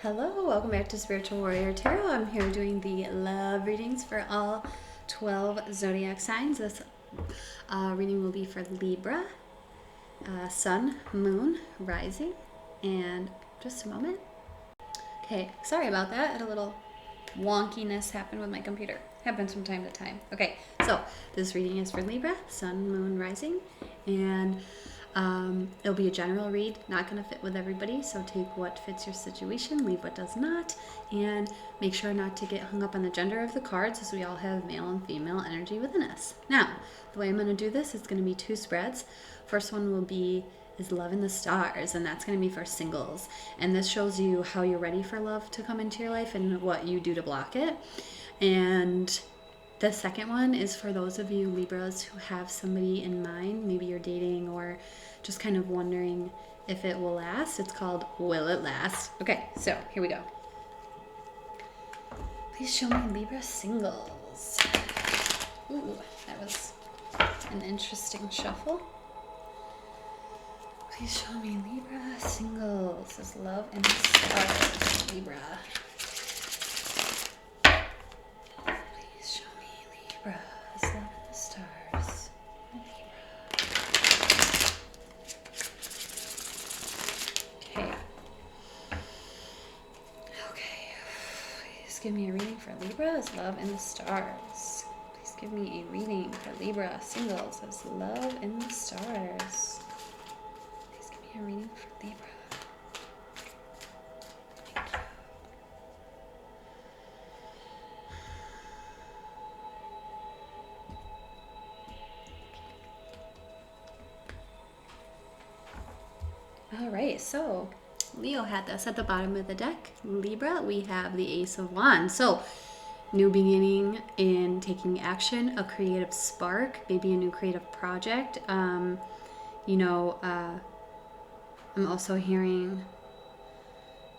Hello, welcome back to Spiritual Warrior Tarot. I'm here doing the love readings for all 12 zodiac signs. This reading will be for Libra, Sun, Moon, Rising, and just a moment. Okay, sorry about that. I had a little wonkiness happen with my computer. Happens from time to time. Okay, so this reading is for Libra, Sun, Moon, Rising, and it'll be a general read, not going to fit with everybody, so take what fits your situation, leave what does not, and make sure not to get hung up on the gender of the cards, as we all have male and female energy within us. Now, the way I'm going to do this, it's going to be 2 spreads. First one will be is Love in the Stars, and that's going to be for singles, and this shows you how you're ready for love to come into your life and what you do to block it. And the second one is for those of you Libras who have somebody in mind, maybe you're dating or just kind of wondering if it will last. It's called Will It Last? Okay, so here we go. Please show me Libra singles. Ooh, that was an interesting shuffle. Please show me Libra singles. Is Love in the Stars, Libra. Please show me Libra. Is Love in the Stars, Libra. Okay. Okay. Please give me a reading for Libra. Is Love in the Stars. Please give me a reading for Libra singles. Is Love in the Stars. A reading for Libra. Thank you. All right, so Leo had this at the bottom of the deck. Libra, we have the Ace of Wands. So new beginning in taking action, a creative spark, maybe a new creative project. I'm also hearing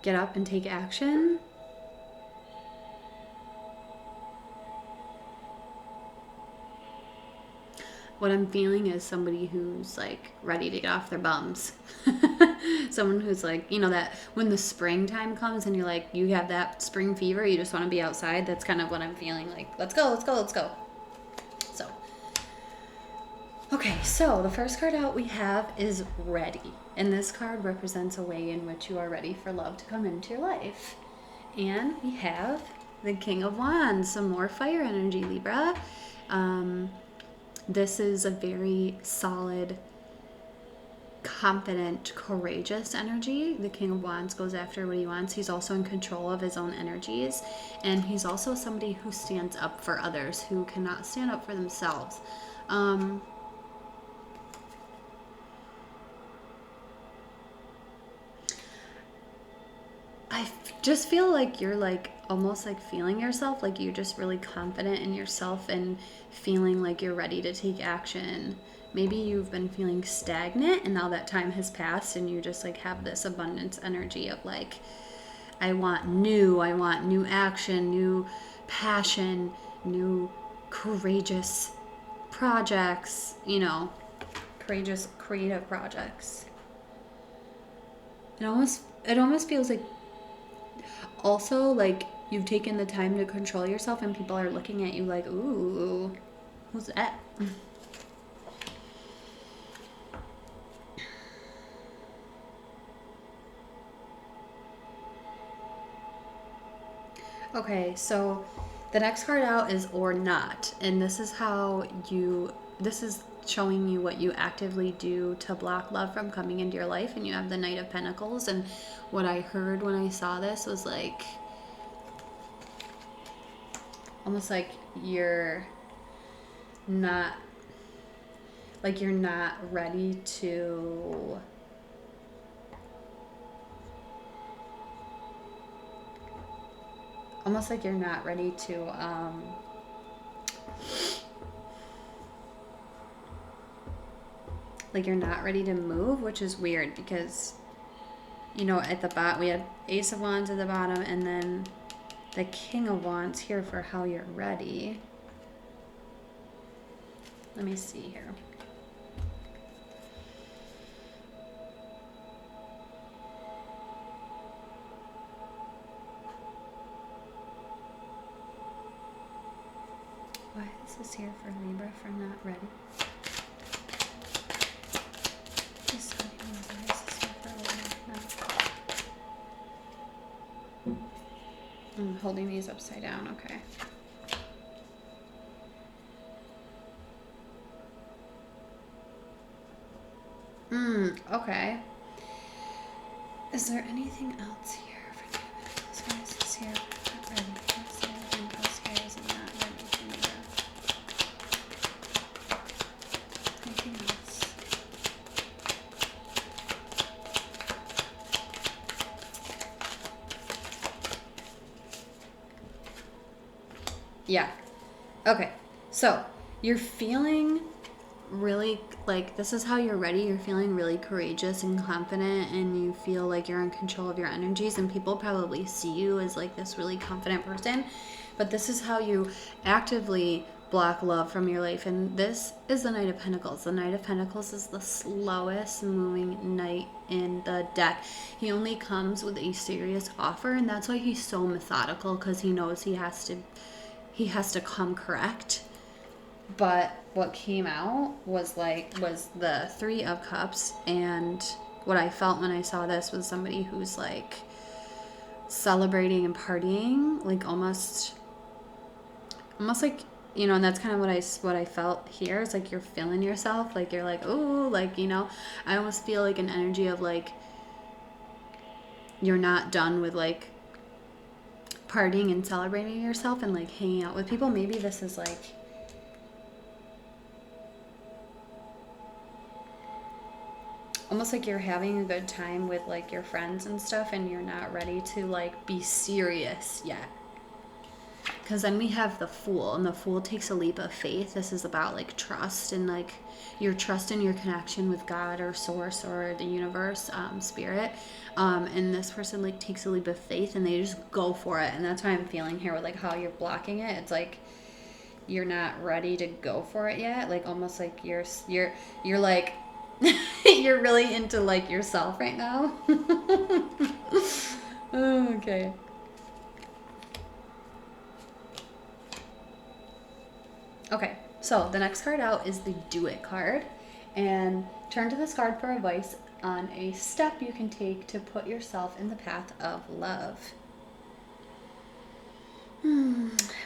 get up and take action. What I'm feeling is somebody who's like ready to get off their bums. Someone who's like, that when the springtime comes and you're like, you have that spring fever, you just want to be outside. That's kind of what I'm feeling like. Let's go, let's go, let's go. So, okay, so the first card out we have is Ready. And this card represents a way in which you are ready for love to come into your life. And we have the King of Wands, some more fire energy, Libra. This is a very solid, confident, courageous energy. The King of Wands goes after what he wants. He's also in control of his own energies. And he's also somebody who stands up for others who cannot stand up for themselves. I just feel like you're like almost like feeling yourself, like you're just really confident in yourself and feeling like you're ready to take action. Maybe you've been feeling stagnant and now that time has passed and you just like have this abundance energy of like, I want new action, new passion, new courageous projects, courageous creative projects. It almost feels like also like you've taken the time to control yourself and people are looking at you like, ooh, who's that? Okay, so the next card out is Or Not, and this is showing you what you actively do to block love from coming into your life. And you have the Knight of Pentacles, and what I heard when I saw this was like almost like you're not ready to you're not ready to move, which is weird because at the bottom we had Ace of Wands at the bottom and then the King of Wands here for how you're ready. Let me see here. else is here for Libra for not ready? I'm holding these upside down, okay. Okay. Is there anything else here for Libra? Why is this here not ready? What's the other thing else here is not ready for Libra? Anything else? Yeah. Okay. So you're feeling really like this is how you're ready. You're feeling really courageous and confident, and you feel like you're in control of your energies, and people probably see you as like this really confident person. But this is how you actively block love from your life. And this is the Knight of Pentacles. The Knight of Pentacles is the slowest moving knight in the deck. He only comes with a serious offer, and that's why he's so methodical, because he knows he has to come correct. But what came out was the Three of Cups, and what I felt when I saw this was somebody who's like celebrating and partying, like almost like, you know, and that's kind of what I felt here. It's like you're feeling yourself, like you're like, oh, like, you know, I almost feel like an energy of like you're not done with like partying and celebrating yourself and like hanging out with people. Maybe this is like almost like you're having a good time with like your friends and stuff, and you're not ready to like be serious yet. Because then we have the Fool, and the Fool takes a leap of faith. This is about like trust and like your trust in your connection with God or source or the universe, spirit. And this person like takes a leap of faith and they just go for it. And that's what I'm feeling here with like how you're blocking it. It's like you're not ready to go for it yet. Like almost like you're like you're really into like yourself right now. Oh, okay. Okay, so the next card out is the Do It card. And turn to this card for advice on a step you can take to put yourself in the path of love.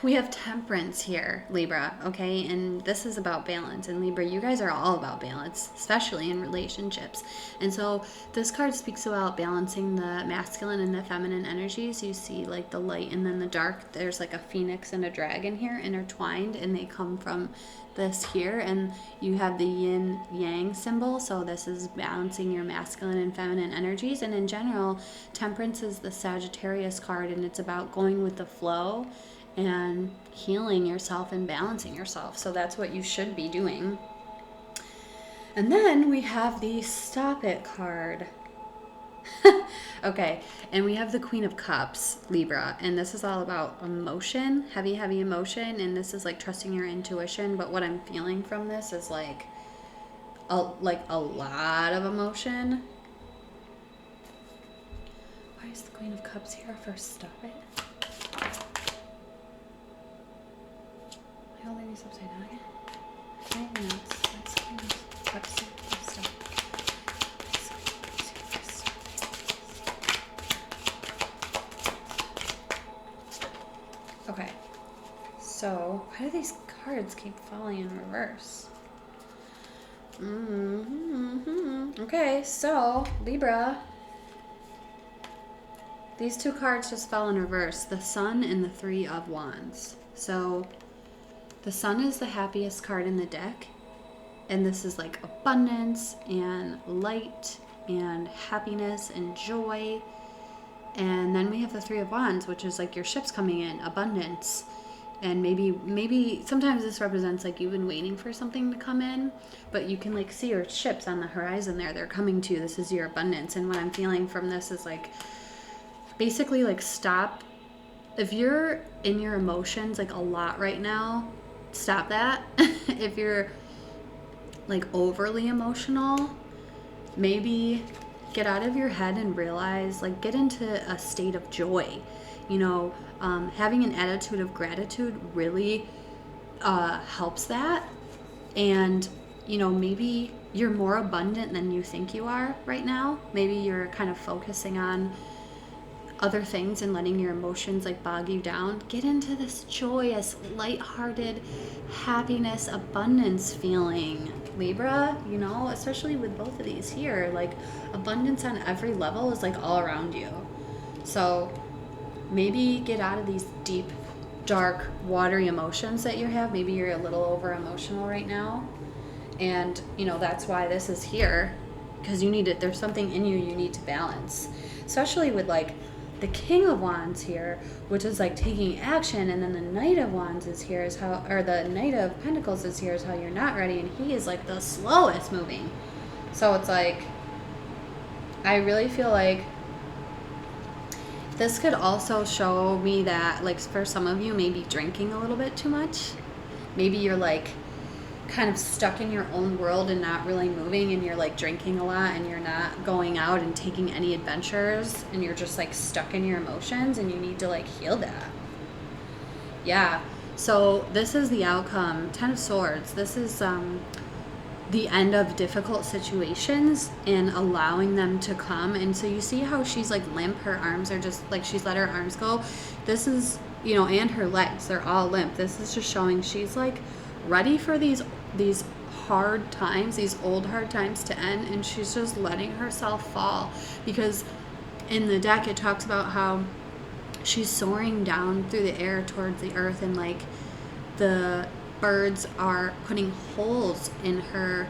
We have Temperance here, Libra, okay? And this is about balance. And Libra, you guys are all about balance, especially in relationships. And so this card speaks about balancing the masculine and the feminine energies. You see like the light and then the dark. There's like a phoenix and a dragon here intertwined, and they come from this here. And you have the yin yang symbol. So this is balancing your masculine and feminine energies. And in general, Temperance is the Sagittarius card, and it's about going with the flow and healing yourself and balancing yourself. So that's what you should be doing. And then we have the Stop It card. Okay, and we have the Queen of Cups, Libra, and this is all about emotion, heavy emotion, and this is like trusting your intuition. But what I'm feeling from this is like a lot of emotion. Why is the Queen of Cups here for Stop It? Am I holding these upside down again? Anything else? That's Queen of Cups here for Stop It. Okay, so why do these cards keep falling in reverse? Okay, so Libra, these two cards just fell in reverse, the Sun and the Three of Wands. So the Sun is the happiest card in the deck, and this is like abundance and light and happiness and joy. And then we have the Three of Wands, which is like your ships coming in, abundance. And maybe sometimes this represents like you've been waiting for something to come in, but you can like see your ships on the horizon there. They're coming to you. This is your abundance. And what I'm feeling from this is like basically like stop. If you're in your emotions like a lot right now, stop that. If you're like overly emotional, maybe get out of your head and realize, like, get into a state of joy. You know, having an attitude of gratitude really helps that. And, you know, maybe you're more abundant than you think you are right now. Maybe you're kind of focusing on other things and letting your emotions like bog you down. Get into this joyous, lighthearted, happiness, abundance feeling, Libra, you know, especially with both of these here. Like, abundance on every level is like all around you. So maybe get out of these deep, dark, watery emotions that you have. Maybe you're a little over emotional right now. And, you know, that's why this is here, because you need it. There's something in you need to balance, especially with like the King of Wands here, which is like taking action, and then the Knight of Wands is here, is how, or the Knight of Pentacles is here, is how you're not ready, and he is like the slowest moving. So it's like, I really feel like this could also show me that, like, for some of you, maybe drinking a little bit too much. Maybe you're like kind of stuck in your own world and not really moving, and you're like drinking a lot and you're not going out and taking any adventures, and you're just like stuck in your emotions, and you need to like heal that. Yeah. So this is the outcome. 10 of Swords. This is the end of difficult situations and allowing them to come. And so you see how she's like limp, her arms are just like, she's let her arms go. This is, you know, and her legs, they're all limp. This is just showing she's like ready for these hard times, these old hard times to end, and she's just letting herself fall. Because in the deck it talks about how she's soaring down through the air towards the earth, and like the birds are putting holes in her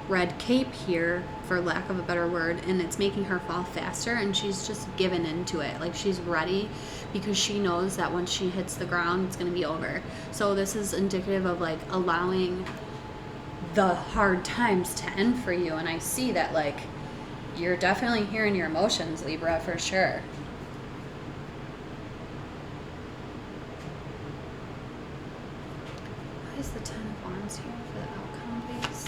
red cape here, for lack of a better word, and it's making her fall faster, and she's just given into it. Like, she's ready because she knows that once she hits the ground, it's going to be over. So this is indicative of like allowing the hard times to end for you. And I see that like you're definitely hearing your emotions, Libra, for sure. What is the 10 of Wands here for the outcome, please?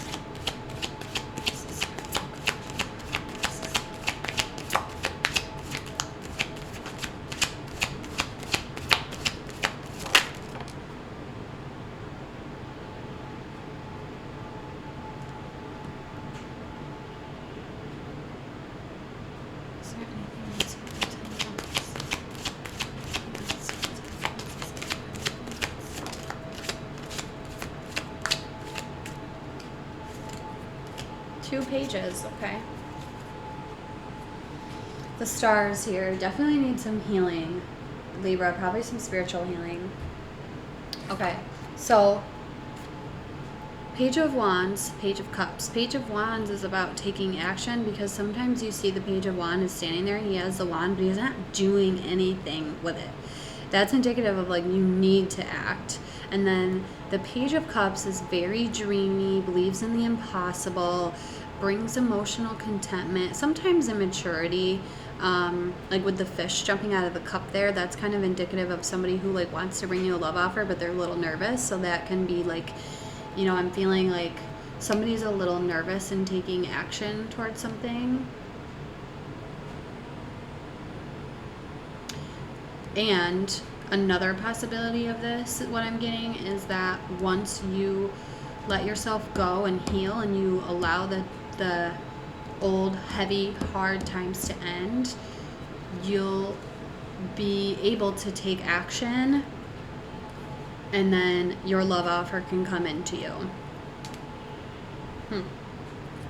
Two pages, okay. The stars here definitely need some healing, Libra, probably some spiritual healing. Okay, so Page of Wands, Page of Cups. Page of Wands is about taking action, because sometimes you see the Page of Wands is standing there, he has the wand, but he's not doing anything with it. That's indicative of like you need to act. And then the Page of Cups is very dreamy, believes in the impossible, brings emotional contentment, sometimes immaturity. Like with the fish jumping out of the cup there, that's kind of indicative of somebody who like wants to bring you a love offer, but they're a little nervous. So that can be like, you know, I'm feeling like somebody's a little nervous in taking action towards something. And another possibility of this, what I'm getting, is that once you let yourself go and heal, and you allow the old, heavy, hard times to end, you'll be able to take action, and then your love offer can come into you.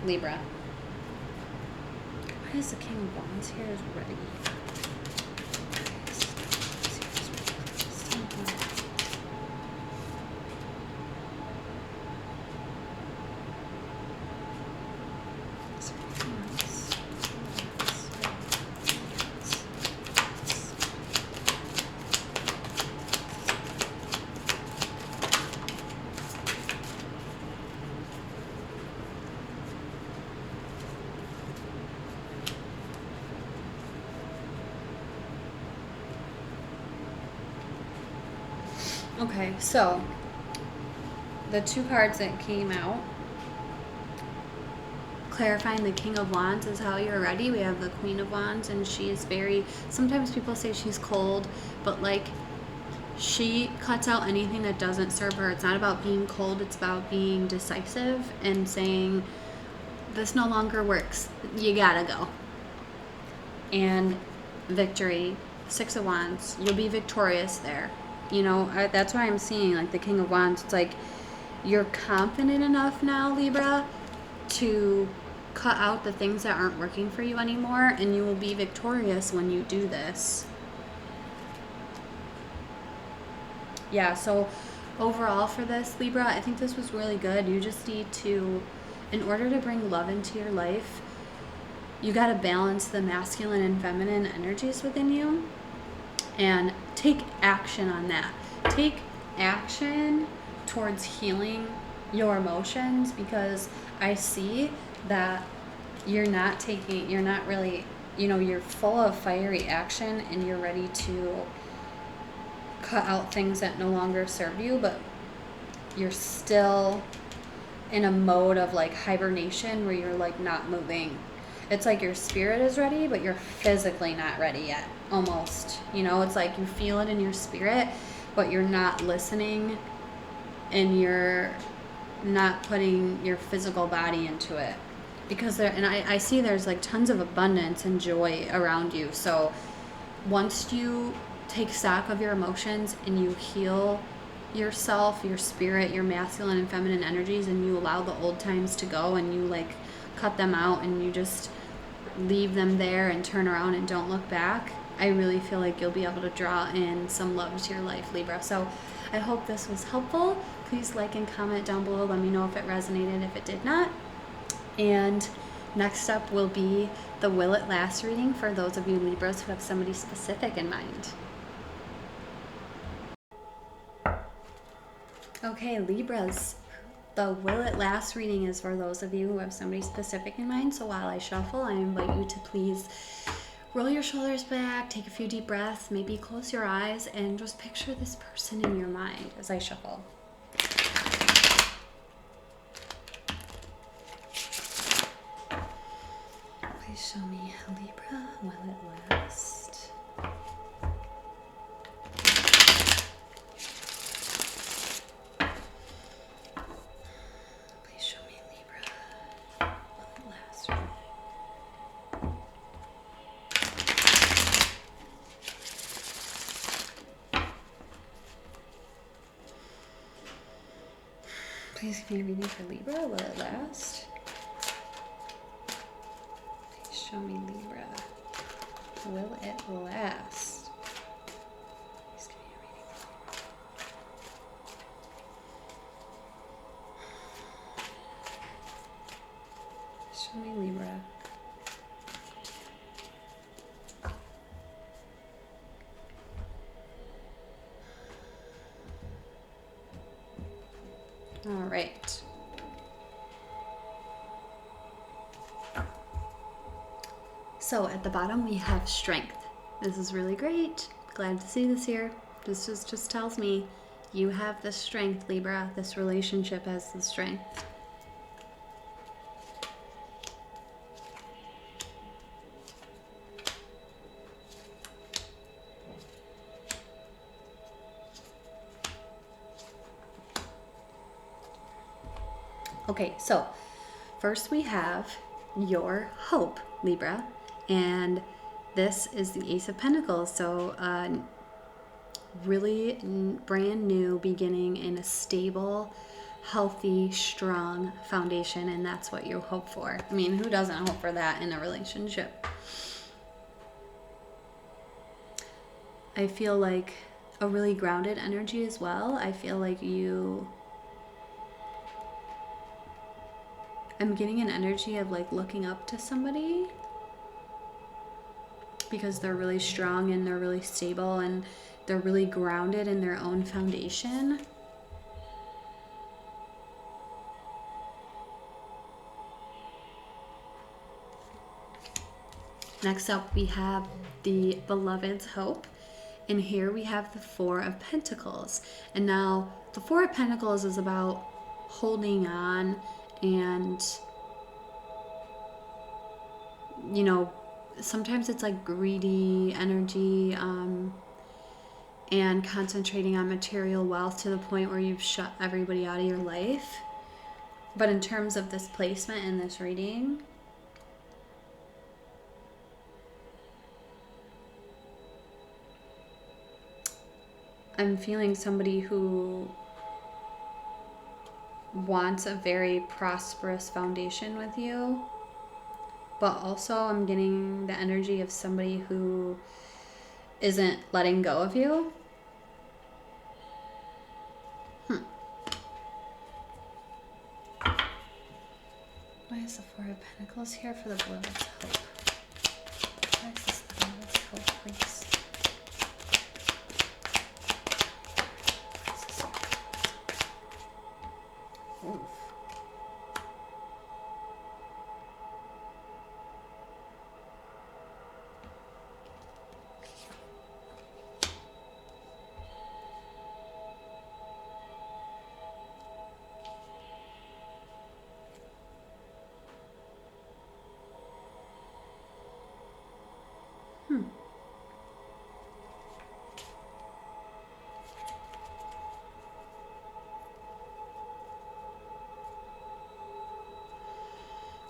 Libra. Why is the King of Wands here is ready? Okay, so the two cards that came out, clarifying the King of Wands is how you're ready. We have the Queen of Wands, and she is very, sometimes people say she's cold, but like she cuts out anything that doesn't serve her. It's not about being cold, it's about being decisive and saying, this no longer works. You gotta go. And victory, Six of Wands, you'll be victorious there. You know, that's why I'm seeing like the King of Wands. It's like you're confident enough now, Libra, to cut out the things that aren't working for you anymore, and you will be victorious when you do this. Yeah, so overall for this, Libra, I think this was really good. You just need to, in order to bring love into your life, you got to balance the masculine and feminine energies within you and take action on that. Take action towards healing your emotions, because I see that you're not really, you're full of fiery action and you're ready to cut out things that no longer serve you, but you're still in a mode of like hibernation where you're like not moving. It's like your spirit is ready, but you're physically not ready yet, almost. It's like you feel it in your spirit, but you're not listening and you're not putting your physical body into it. Because I see there's like tons of abundance and joy around you. So once you take stock of your emotions and you heal yourself, your spirit, your masculine and feminine energies, and you allow the old times to go and you like cut them out and you just leave them there and turn around and don't look back, I really feel like you'll be able to draw in some love to your life, Libra. So I hope this was helpful. Please like and comment down below. Let me know if it resonated, if it did not. And next up will be the Will It Last reading for those of you Libras who have somebody specific in mind. Okay, Libras, the Will It Last reading is for those of you who have somebody specific in mind. So while I shuffle, I invite you to please roll your shoulders back, take a few deep breaths, maybe close your eyes, and just picture this person in your mind as I shuffle. Please show me, Libra, will it last? Please give me a reading for Libra. Will it last? Please show me, Libra. Will it last? Please give me a reading for Libra. Show me, Libra. All right. So at the bottom we have strength. This is really great. Glad to see this here. This just tells me you have the strength, Libra. This relationship has the strength. Okay, so first we have your hope, Libra, and this is the Ace of Pentacles. So really brand new beginning in a stable, healthy, strong foundation, and that's what you hope for. I mean, who doesn't hope for that in a relationship? I feel like a really grounded energy as well. I feel like I'm getting an energy of like looking up to somebody because they're really strong and they're really stable and they're really grounded in their own foundation. Next up, we have the Beloved's Hope. And here we have the Four of Pentacles. And now the Four of Pentacles is about holding on and, you know, sometimes it's like greedy energy. and concentrating on material wealth to the point where you've shut everybody out of your life. But in terms of this placement in this reading, I'm feeling somebody who wants a very prosperous foundation with you, but also I'm getting the energy of somebody who isn't letting go of you. Why is the Four of Pentacles here for the Beloved's hope? Why is this the Beloved's hope, please? Oof.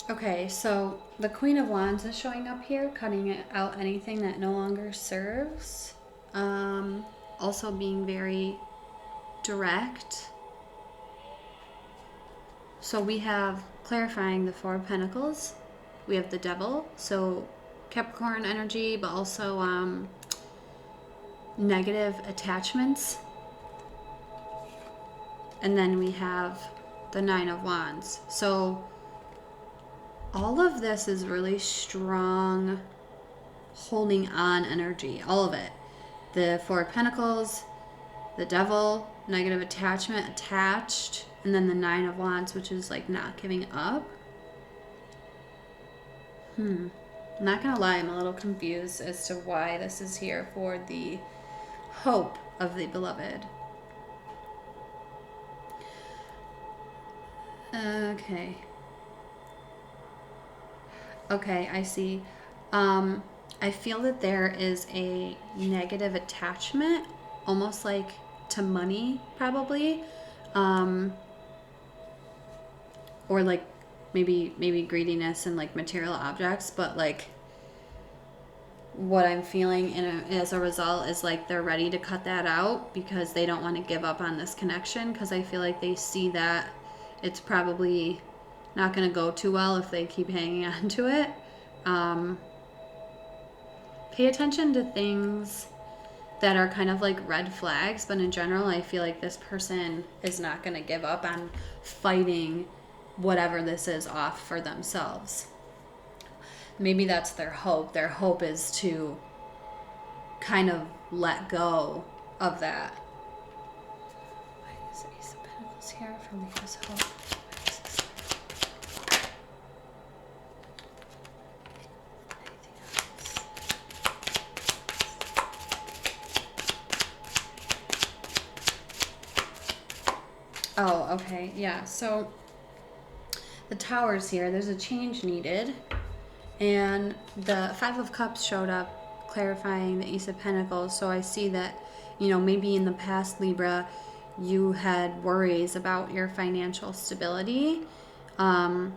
Okay, so the Queen of Wands is showing up here, cutting out anything that no longer serves. Also being very direct. So we have clarifying the Four of Pentacles. We have the Devil, so Capricorn energy, but also negative attachments. And then we have the Nine of Wands. So all of this is really strong holding on energy, all of it. The Four of Pentacles, the Devil, negative attachment, attached, and then the Nine of Wands, which is like not giving up. I'm not gonna lie, I'm a little confused as to why this is here for the hope of the Beloved. Okay, I see. I feel that there is a negative attachment, almost like to money, probably. Or like maybe greediness and like material objects, but like what I'm feeling as a result is like they're ready to cut that out because they don't want to give up on this connection, because I feel like they see that it's probably not going to go too well if they keep hanging on to it. Pay attention to things that are kind of like red flags, but in general, I feel like this person is not going to give up on fighting whatever this is off for themselves. Maybe that's their hope. Their hope is to kind of let go of that. Why is the Ace of Pentacles here for Libra's hope? Oh, okay, yeah, so the Tower's here, there's a change needed, and the Five of Cups showed up clarifying the Ace of Pentacles, so I see that, you know, maybe in the past, Libra, you had worries about your financial stability, and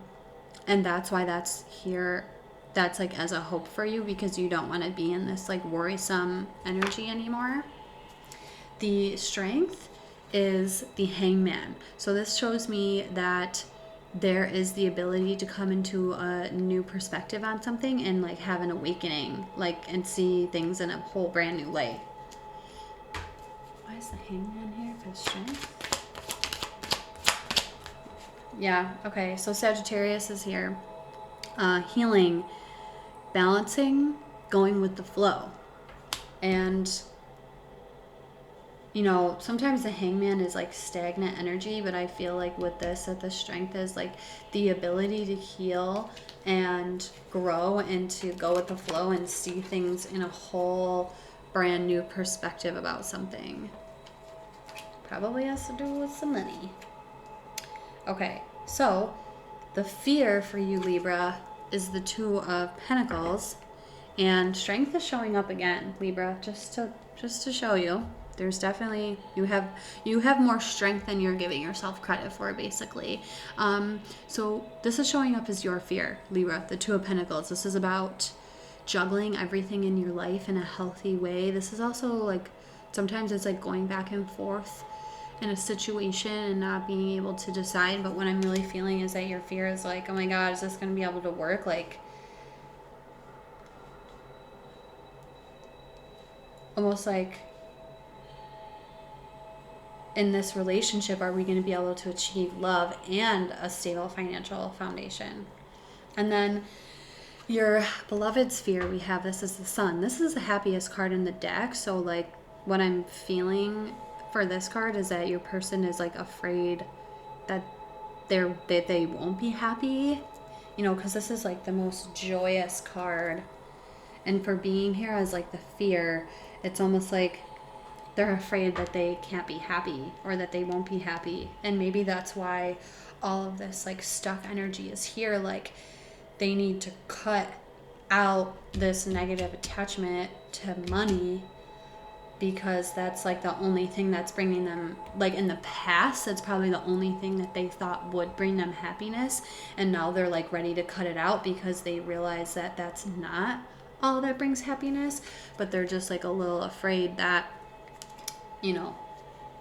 that's why that's here, that's like as a hope for you, because you don't want to be in this like worrisome energy anymore. The Strength is the Hangman. So this shows me that there is the ability to come into a new perspective on something and like have an awakening, like, and see things in a whole brand new light. Why is the Hangman here for Strength? Yeah, okay, so Sagittarius is here. Healing, balancing, going with the flow. And you know, sometimes the Hangman is like stagnant energy, but I feel like with this, that the Strength is like the ability to heal and grow and to go with the flow and see things in a whole brand new perspective about something. Probably has to do with some money. Okay, so the fear for you, Libra, is the Two of Pentacles, and Strength is showing up again, Libra, just to show you. There's definitely, you have more strength than you're giving yourself credit for, basically. So this is showing up as your fear, Libra, the Two of Pentacles. This is about juggling everything in your life in a healthy way. This is also like, sometimes it's like going back and forth in a situation and not being able to decide. But what I'm really feeling is that your fear is like, oh my God, is this going to be able to work? Like, almost like, in this relationship, are we going to be able to achieve love and a stable financial foundation? And then your beloved sphere, we have, this is the Sun. This is the happiest card in the deck. So like, what I'm feeling for this card is that your person is like afraid that they won't be happy, you know, because this is like the most joyous card. And for being here as like the fear, it's almost like they're afraid that they can't be happy or that they won't be happy. And maybe that's why all of this like stuck energy is here. Like, they need to cut out this negative attachment to money, because that's like the only thing that's bringing them, like in the past, that's probably the only thing that they thought would bring them happiness. And now they're like ready to cut it out because they realize that that's not all that brings happiness. But they're just like a little afraid that, you know,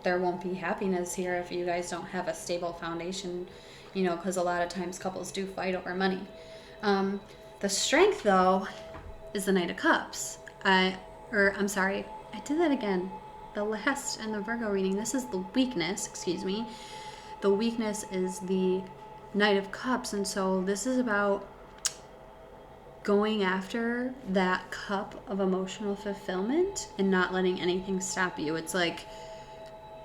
there won't be happiness here if you guys don't have a stable foundation, you know, because a lot of times couples do fight over money. The Strength, though, is the Knight of Cups. I'm sorry, I did that again. The last in the Virgo reading, this is the Weakness, excuse me. The Weakness is the Knight of Cups, and so this is about going after that cup of emotional fulfillment and not letting anything stop you. It's like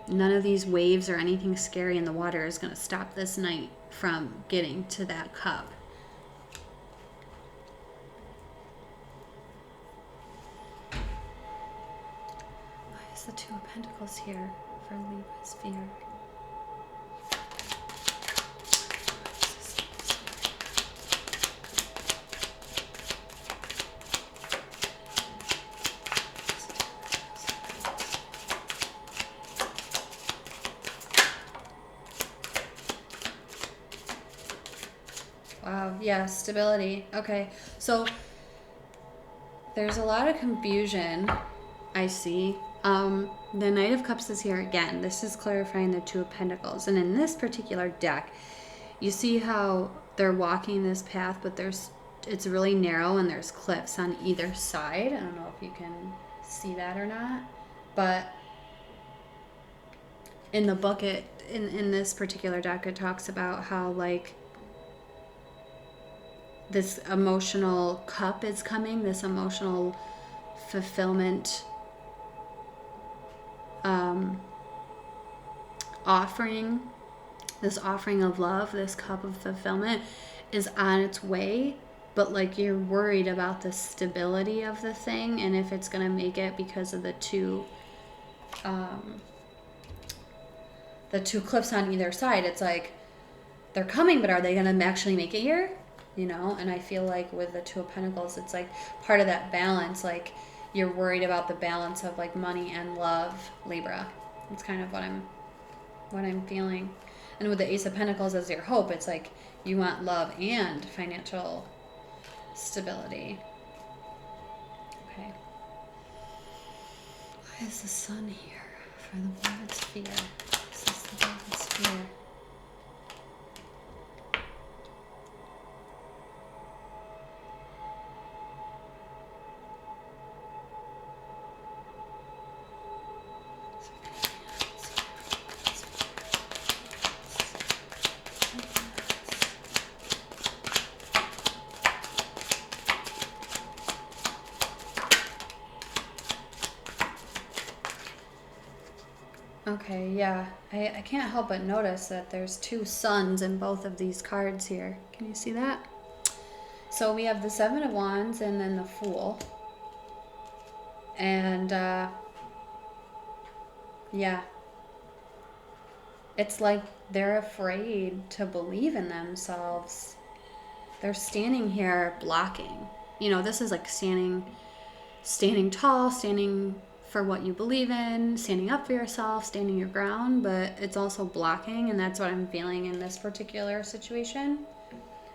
none of these waves or anything scary in the water is going to stop this knight from getting to that cup. Why is the Two of Pentacles here for Libra's fear? Wow, yeah, stability. Okay, so there's a lot of confusion, I see. The Knight of Cups is here again. This is clarifying the Two of Pentacles. And in this particular deck, you see how they're walking this path, but it's really narrow and there's cliffs on either side. I don't know if you can see that or not, but in the book, in this particular deck, it talks about how like this emotional cup is coming, this emotional fulfillment offering, this offering of love, this cup of fulfillment is on its way, but like you're worried about the stability of the thing and if it's going to make it because of the two cliffs on either side. It's like they're coming, but are they going to actually make it here? You know, and I feel like with the Two of Pentacles, it's like part of that balance, like you're worried about the balance of like money and love, Libra. It's kind of what I'm feeling. And with the Ace of Pentacles as your hope, it's like you want love and financial stability. Okay. Why is the Sun here for the Beloved Sphere? This is the Beloved Sphere. Okay, yeah. I can't help but notice that there's two suns in both of these cards here. Can you see that? So we have the Seven of Wands and then the Fool. And, yeah. It's like they're afraid to believe in themselves. They're standing here blocking. You know, this is like standing tall, standing for what you believe in, standing up for yourself, standing your ground, but it's also blocking, and that's what I'm feeling in this particular situation.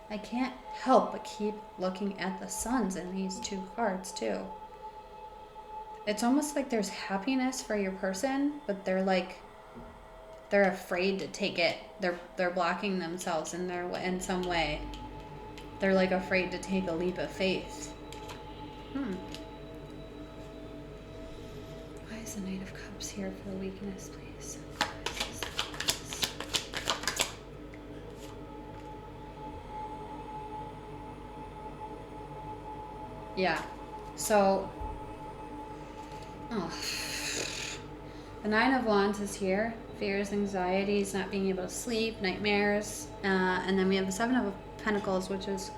I can't help but keep looking at the suns in these two cards too. It's almost like there's happiness for your person, but they're afraid to take it. They're blocking themselves in some way. They're like afraid to take a leap of faith. Why is the Knight of Cups here for weakness, please? Yeah. So, the Nine of Wands is here. Fears, anxieties, not being able to sleep, nightmares. And then we have the Seven of Pentacles, which is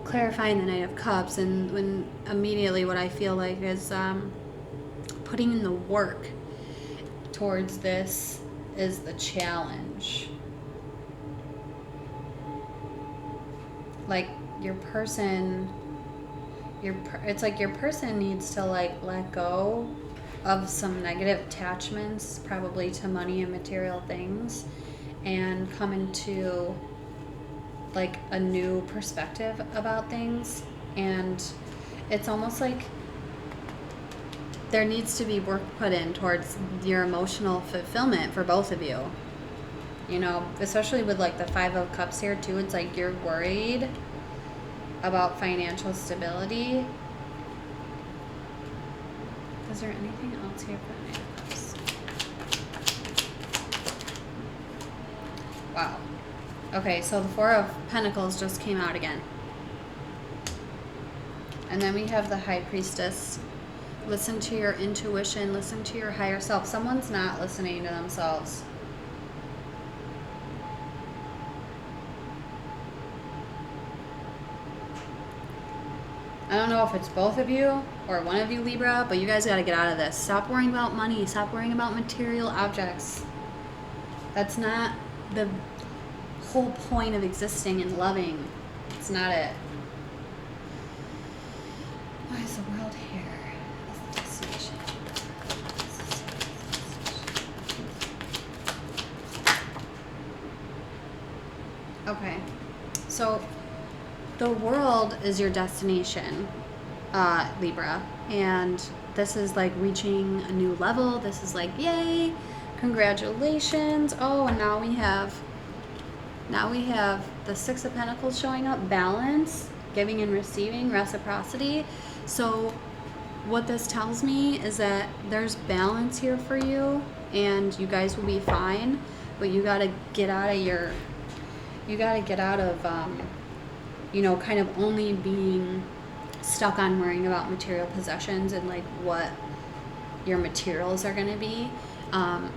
clarifying the Knight of Cups. And when immediately what I feel like is putting in the work towards this is the challenge. Like your person, it's like your person needs to like let go of some negative attachments, probably to money and material things, and come into like a new perspective about things. And it's almost like there needs to be work put in towards your emotional fulfillment for both of you. You know, especially with like the Five of Cups here too, it's like you're worried about financial stability. Is there anything else here for the Knight of Cups? Wow. Okay, so the Four of Pentacles just came out again. And then we have the High Priestess. Listen to your intuition. Listen to your higher self. Someone's not listening to themselves. I don't know if it's both of you or one of you, Libra, but you guys got to get out of this. Stop worrying about money. Stop worrying about material objects. That's not the whole point of existing and loving. It's not it. Why is the World here? Destination. Okay. So the world is your destination, Libra, and this is like reaching a new level. This is like, yay, congratulations. Oh, and now we have the Six of Pentacles showing up, balance, giving and receiving, reciprocity. So what this tells me is that there's balance here for you, and you guys will be fine, but you got to get out of you know, kind of only being stuck on worrying about material possessions and like what your materials are going to be.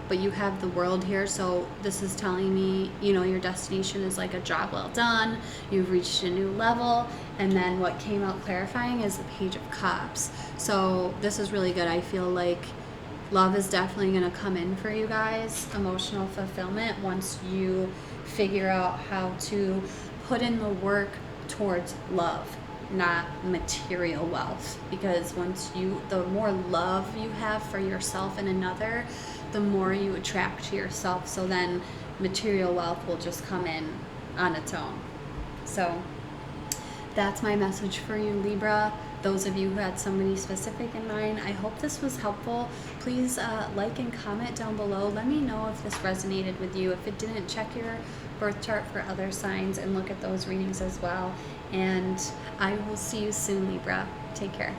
But you have the World here, so this is telling me, you know, your destination is like a job well done. You've reached a new level. And then what came out clarifying is the Page of Cups. So this is really good. I feel like love is definitely going to come in for you guys. Emotional fulfillment once you figure out how to put in the work towards love, not material wealth. Because the more love you have for yourself and another, the more you attract to yourself. So then material wealth will just come in on its own. So that's my message for you, Libra. Those of you who had somebody specific in mind, I hope this was helpful. Please like and comment down below. Let me know if this resonated with you. If it didn't, check your birth chart for other signs and look at those readings as well. And I will see you soon, Libra. Take care.